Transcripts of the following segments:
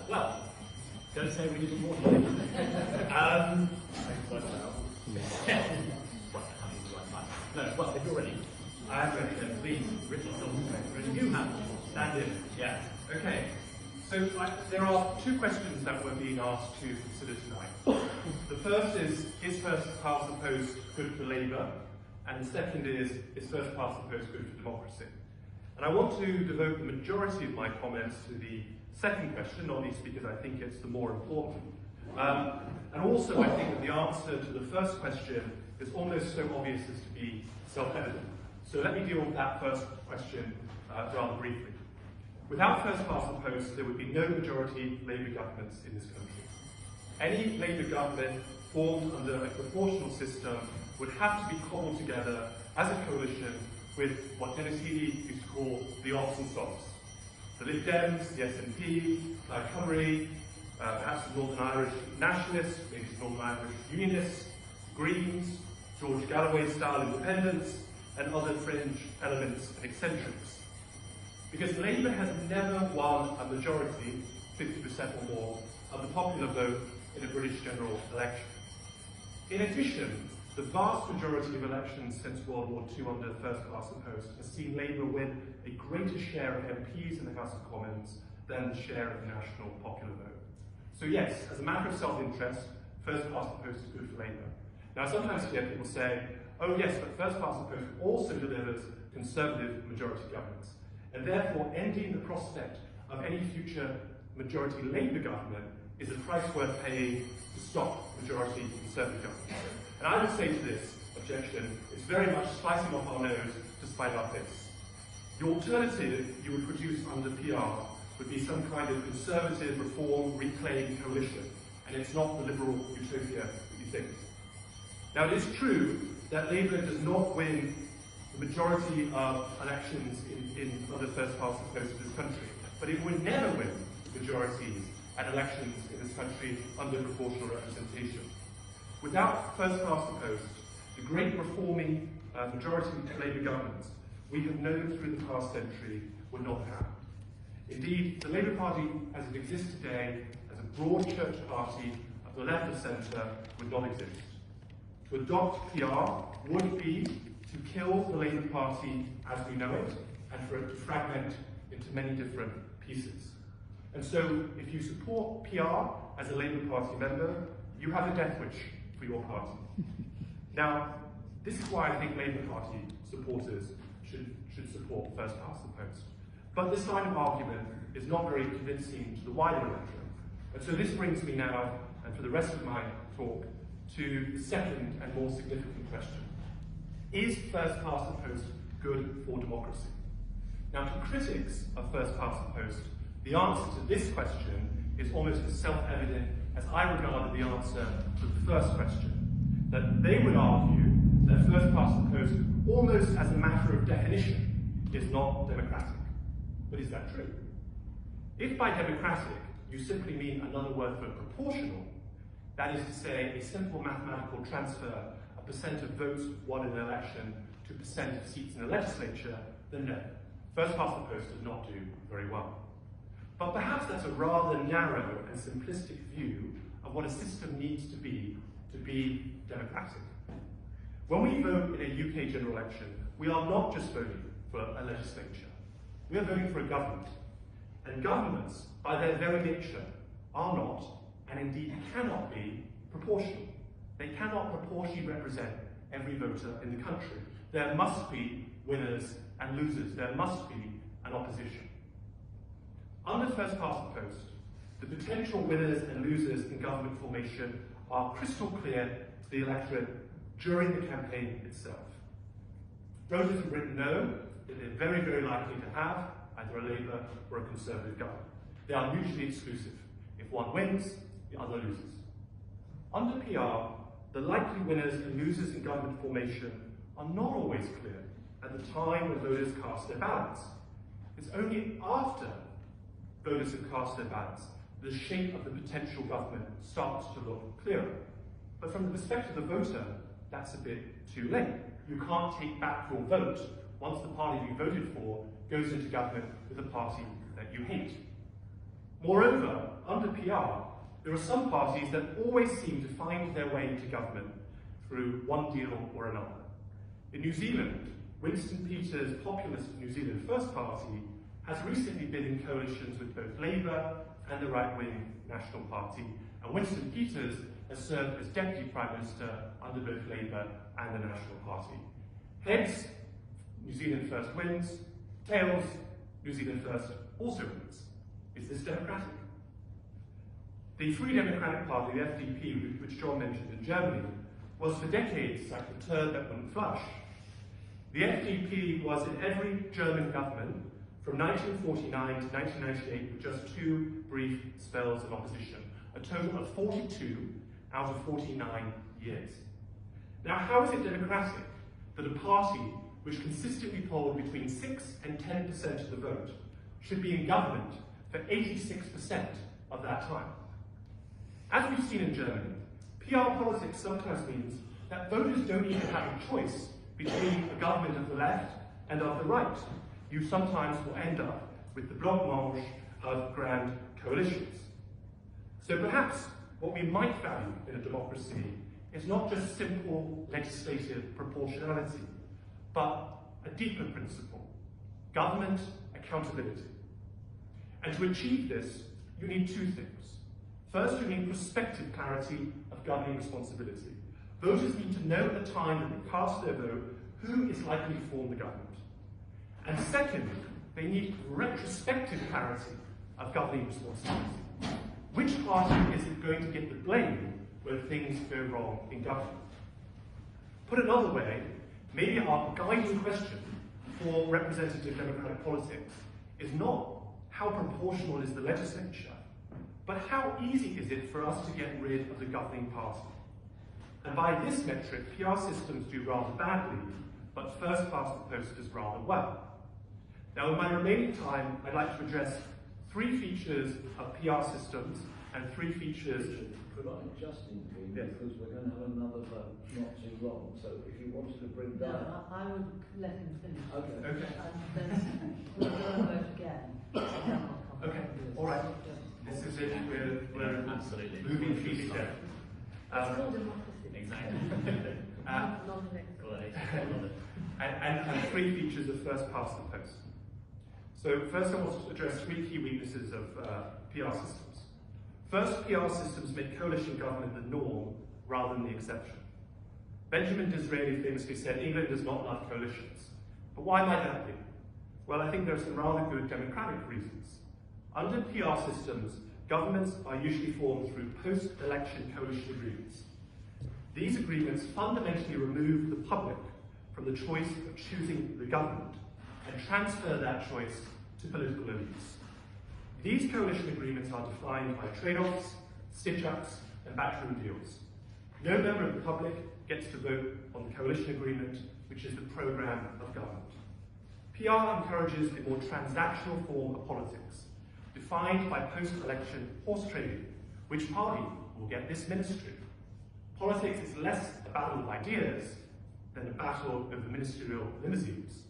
Well, don't say we didn't warn you. No, well, if you're ready, I am ready, then please, Richard, ready. You have stand in. Yeah. Okay. So there are two questions that we're being asked to consider tonight. The first is first past the post good for Labour? And the second is first past the post good for democracy? And I want to devote the majority of my comments to the second question, not least because I think it's the more important. And also I think that the answer to the first question is almost so obvious as to be self-evident. So let me deal with that first question rather briefly. Without first past the post, there would be no majority Labour governments in this country. Any Labour government formed under a proportional system would have to be cobbled together as a coalition with what Denis Healey used to call the odds and sods. The Lib Dems, the SNP, Plaid Cymru, perhaps the Northern Irish nationalists, maybe the Northern Irish unionists, Greens, George Galloway-style independents, and other fringe elements and eccentrics. Because Labour has never won a majority, 50% or more, of the popular vote in a British general election. In addition, the vast majority of elections since World War II under first past the post has seen Labour win a greater share of MPs in the House of Commons than the share of the national popular vote. So yes, as a matter of self-interest, first past the post is good for Labour. Now I sometimes hear people say, oh yes, but first past the post also delivers Conservative majority governments, and therefore ending the prospect of any future majority Labour government is a price worth paying to stop majority Conservative government. And I would say to this objection, it's very much slicing off our nose to spite our face. The alternative you would produce under PR would be some kind of conservative reform reclaim coalition, and it's not the liberal utopia that you think. Now it is true that Labour does not win the majority of elections in under first past the post of this country, but it would never win majorities at elections in this country under proportional representation. Without first past the post, the great reforming majority Labour governments we have known through the past century would not have. Indeed, the Labour Party as it exists today, as a broad church party of the left of centre, would not exist. To adopt PR would be to kill the Labour Party as we know it, and for it to fragment into many different pieces. And so, if you support PR as a Labour Party member, you have a death wish for your party. Now, this is why I think Labour Party supporters should support first past the post. But this line of argument is not very convincing to the wider electorate. And so this brings me now, and for the rest of my talk, to the second and more significant question. Is first past the post good for democracy? Now, to critics of first past the post, the answer to this question is almost as self-evident as I regarded the answer to the first question, that they would argue that first past the post, almost as a matter of definition, is not democratic. But is that true? If by democratic you simply mean another word for proportional, that is to say a simple mathematical transfer of percent of votes won in an election to percent of seats in the legislature, then no, first past the post does not do very well. But perhaps that's a rather narrow and simplistic view of what a system needs to be democratic. When we vote in a UK general election, we are not just voting for a legislature. We are voting for a government. And governments, by their very nature, are not, and indeed cannot be, proportional. They cannot proportionally represent every voter in the country. There must be winners and losers. There must be an opposition. Under first past the post, the potential winners and losers in government formation are crystal clear to the electorate during the campaign itself. Voters in Britain know that they're very, very likely to have either a Labour or a Conservative government. They are mutually exclusive. If one wins, the other loses. Under PR, the likely winners and losers in government formation are not always clear at the time when voters cast their ballots. It's only after voters have cast their ballots that the shape of the potential government starts to look clearer. But from the perspective of the voter, that's a bit too late. You can't take back your vote once the party you voted for goes into government with a party that you hate. Moreover, under PR, there are some parties that always seem to find their way into government through one deal or another. In New Zealand, Winston Peters' populist New Zealand First Party has recently been in coalitions with both Labour and the right-wing National Party, and Winston Peters has served as Deputy Prime Minister under both Labour and the National Party. Heads, New Zealand First wins. Tails, New Zealand First also wins. Is this democratic? The Free Democratic Party, the FDP, which John mentioned in Germany, was for decades like the turd that wouldn't flush. The FDP was in every German government from 1949 to 1998 with just 2 brief spells of opposition, a total of 42 out of 49 years. Now, how is it democratic that a party which consistently polled between 6 and 10% of the vote should be in government for 86% of that time? As we've seen in Germany, PR politics sometimes means that voters don't even have a choice between a government of the left and of the right. You sometimes will end up with the blancmange of grand coalitions. So perhaps what we might value in a democracy is not just simple legislative proportionality, but a deeper principle: government accountability. And to achieve this, you need 2 things. First, you need prospective clarity of governing responsibility. Voters need to know at the time that they cast their vote who is likely to form the government. And second, they need retrospective clarity of governing responsibility. Which party is going to get the blame when things go wrong in government? Put another way, maybe our guiding question for representative democratic politics is not how proportional is the legislature, but how easy is it for us to get rid of the governing party? And by this metric, PR systems do rather badly, but first past the post does rather well. Now, in my remaining time, I'd like to address 3 features of PR systems and 3 features. Could I just intervene? Yes. Because we're going to have another vote not too long. So if you wanted to bring that up. I would let him finish. Okay. Okay. And then we'll go and vote again. Okay. All right. This is it. We're Absolutely. moving feet again. It's called democracy. Exactly. Not an expert. And 3 features of first past the post. So first I want to address 3 key weaknesses of PR systems. First, PR systems make coalition government the norm rather than the exception. Benjamin Disraeli famously said, England does not love coalitions. But why might that be? Well, I think there are some rather good democratic reasons. Under PR systems, governments are usually formed through post-election coalition agreements. These agreements fundamentally remove the public from the choice of choosing the government and transfer that choice to political elites. These coalition agreements are defined by trade-offs, stitch-ups, and backroom deals. No member of the public gets to vote on the coalition agreement, which is the programme of government. PR encourages a more transactional form of politics, defined by post-election horse trading. Which party will get this ministry? Politics is less a battle of ideas than a battle over ministerial limousines.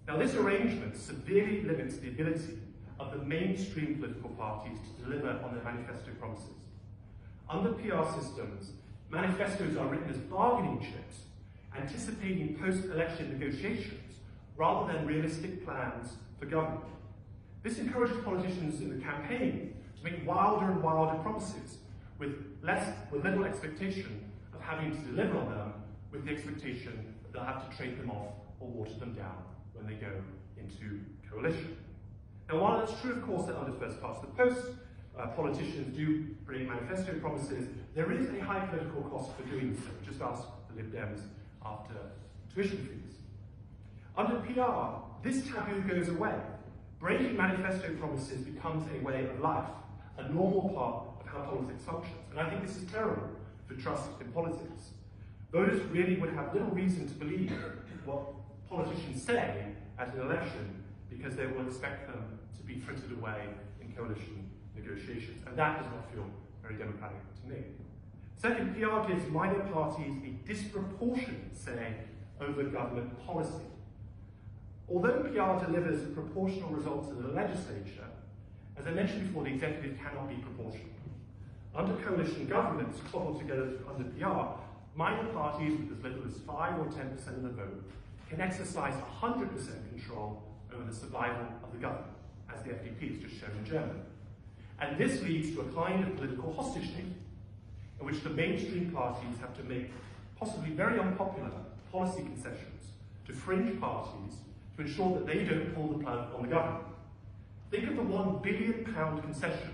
Now, this arrangement severely limits the ability of the mainstream political parties to deliver on their manifesto promises. Under PR systems, manifestos are written as bargaining chips, anticipating post-election negotiations rather than realistic plans for government. This encourages politicians in the campaign to make wilder and wilder promises with little expectation of having to deliver on them, with the expectation that they'll have to trade them off or water them down when they go into coalition. Now, while it's true, of course, that under first past the post, politicians do bring manifesto promises, there is a high political cost for doing so. Just ask the Lib Dems after tuition fees. Under PR, this taboo goes away. Breaking manifesto promises becomes a way of life, a normal part of how politics functions. And I think this is terrible for trust in politics. Voters really would have little reason to believe what politicians say at an election, because they will expect them to be frittered away in coalition negotiations. And that does not feel very democratic to me. Second, PR gives minor parties a disproportionate say over government policy. Although PR delivers proportional results in the legislature, As I mentioned before, the executive cannot be proportional. Under coalition governments cobbled together under PR, minor parties with as little as 5 or 10% of the vote can exercise 100% control over the survival of the government, as the FDP has just shown in Germany. And this leads to a kind of political hostage taking, in which the mainstream parties have to make possibly very unpopular policy concessions to fringe parties to ensure that they don't pull the plug on the government. Think of the £1 billion concession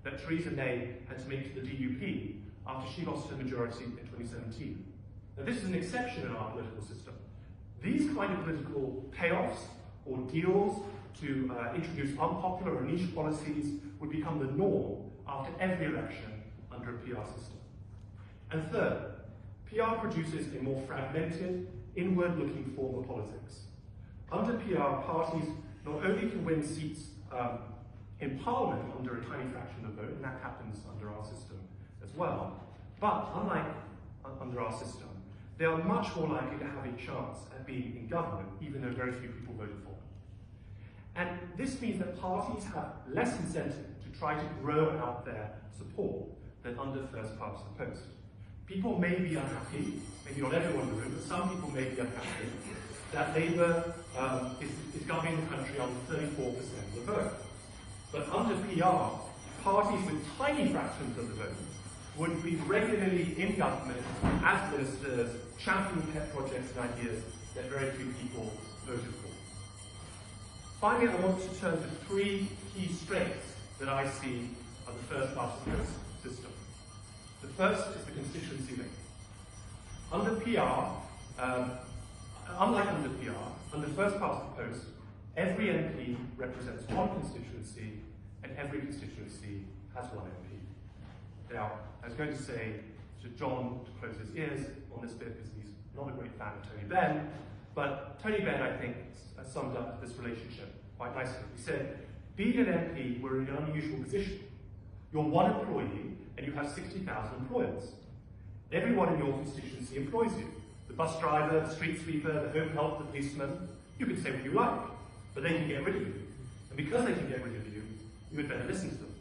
that Theresa May had to make to the DUP after she lost her majority in 2017. Now, this is an exception in our political system. These kind of political payoffs or deals to introduce unpopular or niche policies would become the norm after every election under a PR system. And third, PR produces a more fragmented, inward-looking form of politics. Under PR, parties not only can win seats in Parliament under a tiny fraction of the vote, and that happens under our system as well, but unlike under our system, they are much more likely to have a chance at being in government, even though very few people voted for them. And this means that parties have less incentive to try to grow out their support than under first past the post. People may be unhappy, maybe not everyone in the room, but some people may be unhappy that Labour is governing the country on 34% of the vote. But under PR, parties with tiny fractions of the vote would be regularly in government as ministers, championing pet projects and ideas that very few people voted for. Finally, I want to turn to 3 key strengths that I see of the first past the post system. The first is the constituency link. Under PR, unlike under PR, under first past the post, every MP represents one constituency, and every constituency has one MP. Now, I was going to say to John to close his ears on this bit because he's not a great fan of Tony Benn, but Tony Benn, I think, summed up this relationship quite nicely. He said, being an MP, we're in an unusual position. You're one employee, and you have 60,000 employers. Everyone in your constituency employs you. The bus driver, the street sweeper, the home help, the policeman. You can say what you like, but they can get rid of you. And because they can get rid of you, you had better listen to them.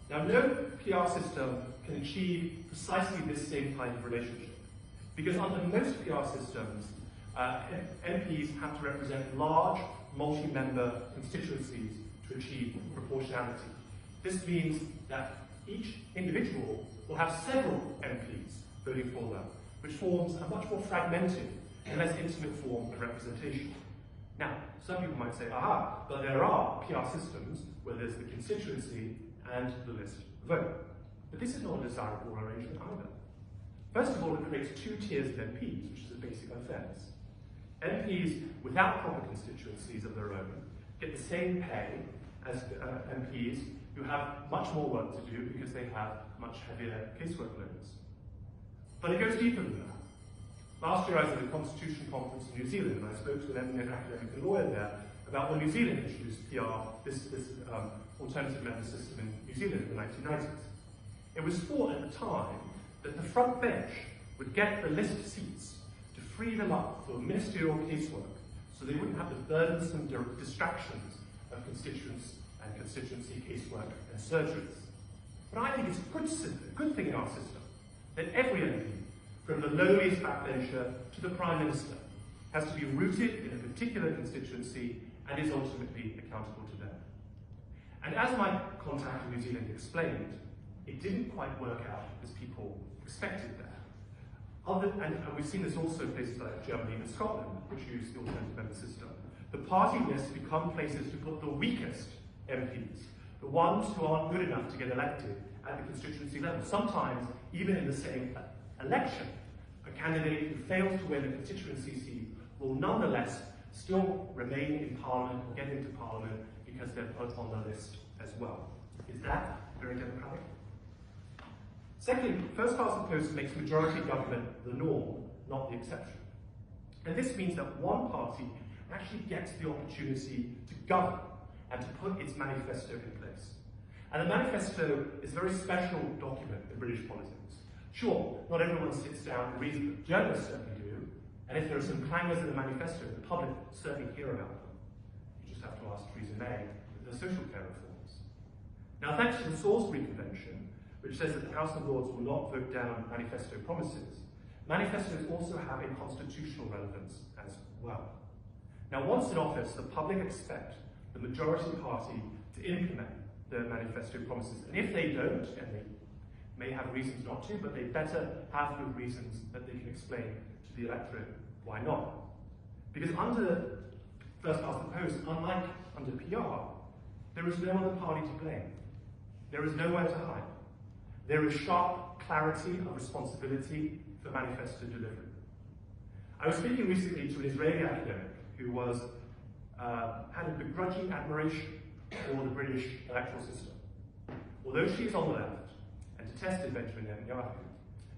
Now, no PR system can achieve precisely this same kind of relationship. Because under most PR systems, MPs have to represent large, multi-member constituencies to achieve proportionality. This means that each individual will have several MPs voting for them, which forms a much more fragmented and less intimate form of representation. Now, some people might say, aha, but there are PR systems where there's the constituency and the list vote. But this is not a desirable arrangement either. First of all, it creates 2 tiers of MPs, which is a basic unfairness. MPs without proper constituencies of their own get the same pay as MPs who have much more work to do because they have much heavier casework loads. But it goes deeper than that. Last year I was at a constitution conference in New Zealand and I spoke to an eminent academic and lawyer there about when New Zealand introduced PR, this alternative member system in New Zealand in the 1990s. It was thought at the time that the front bench would get the list seats to free them up for ministerial casework so they wouldn't have the burdensome distractions of constituents and constituency casework and surgeries. But I think it's a good thing in our system that every MP, from the lowliest backbencher to the Prime Minister, has to be rooted in a particular constituency and is ultimately accountable to them. And as my contact in New Zealand explained, it didn't quite work out as people expected there. And we've seen this also in places like Germany and Scotland, which use the alternative member system. The party lists become places to put the weakest MPs, the ones who aren't good enough to get elected at the constituency level. Sometimes, even in the same election, a candidate who fails to win a constituency seat will nonetheless still remain in Parliament or get into Parliament because they're put on the list as well. Is that very democratic? Second, first past the post makes majority government the norm, not the exception. And this means that one party actually gets the opportunity to govern and to put its manifesto in place. And the manifesto is a very special document in British politics. Sure, not everyone sits down and reads them. Journalists certainly do. And if there are some clangers in the manifesto, the public certainly hear about them. You just have to ask Theresa May with her social care reforms. Now, thanks to the Salisbury Convention, which says that the House of Lords will not vote down manifesto promises, manifestos also have a constitutional relevance as well. Now, once in office, the public expect the majority party to implement the manifesto promises. And if they don't, and they may have reasons not to, but they better have good reasons that they can explain to the electorate why not. Because under first past the post, unlike under PR, there is no other party to blame. There is nowhere to hide. There is sharp clarity of responsibility for manifesto delivery. I was speaking recently to an Israeli academic who had a begrudging admiration for the British electoral system. Although she is on the left and detested Benjamin Netanyahu,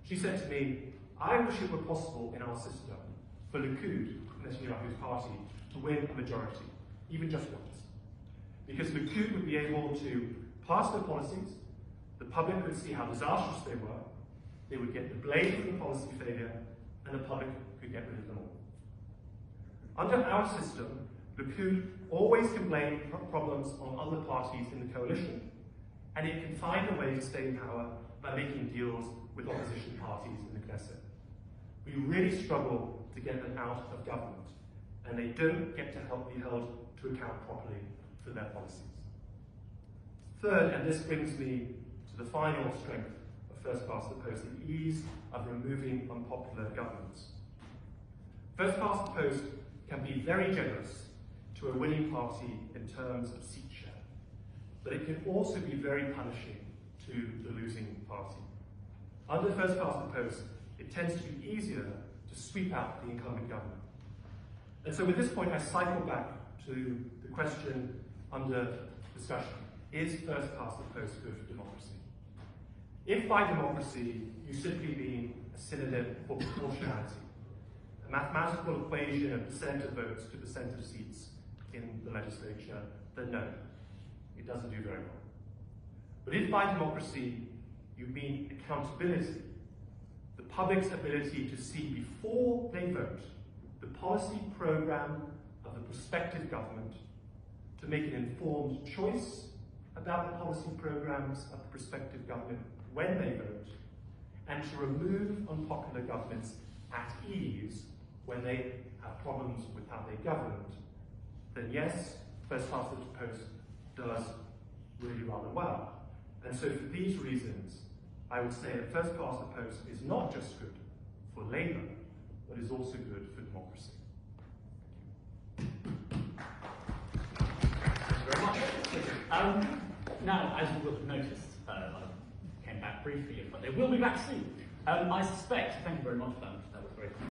she said to me, "I wish it were possible in our system for Likud, Netanyahu's party, to win a majority, even just once. Because Likud would be able to pass their policies, the public would see how disastrous they were, they would get the blame for the policy failure, and the public could get rid of them all." Under our system, Likud always can blame problems on other parties in the coalition, and it can find a way to stay in power by making deals with opposition parties in the Knesset. We really struggle to get them out of government, and they don't get to be held to account properly for their policies. Third, and this brings me to the final strength of first past the post, the ease of removing unpopular governments. First past the post can be very generous to a winning party in terms of seat share, but it can also be very punishing to the losing party. Under first past the post, it tends to be easier to sweep out the incumbent government. And so with this point, I cycle back to the question under discussion. Is first past the post good for democracy? If by democracy you simply mean a synonym for proportionality, a mathematical equation of percent of votes to percent of seats in the legislature, then no, it doesn't do very well. But if by democracy you mean accountability, the public's ability to see before they vote the policy programme of the prospective government, to make an informed choice about the policy programmes of the prospective government when they vote, and to remove unpopular governments at ease when they have problems with how they governed, then yes, first past the post does really rather well. And so for these reasons, I would say that first past the post is not just good for Labour, but is also good for democracy. Thank you very much. Now, as you will have noticed, I came back briefly, but they will be back soon. I suspect, thank you very much for that, that was very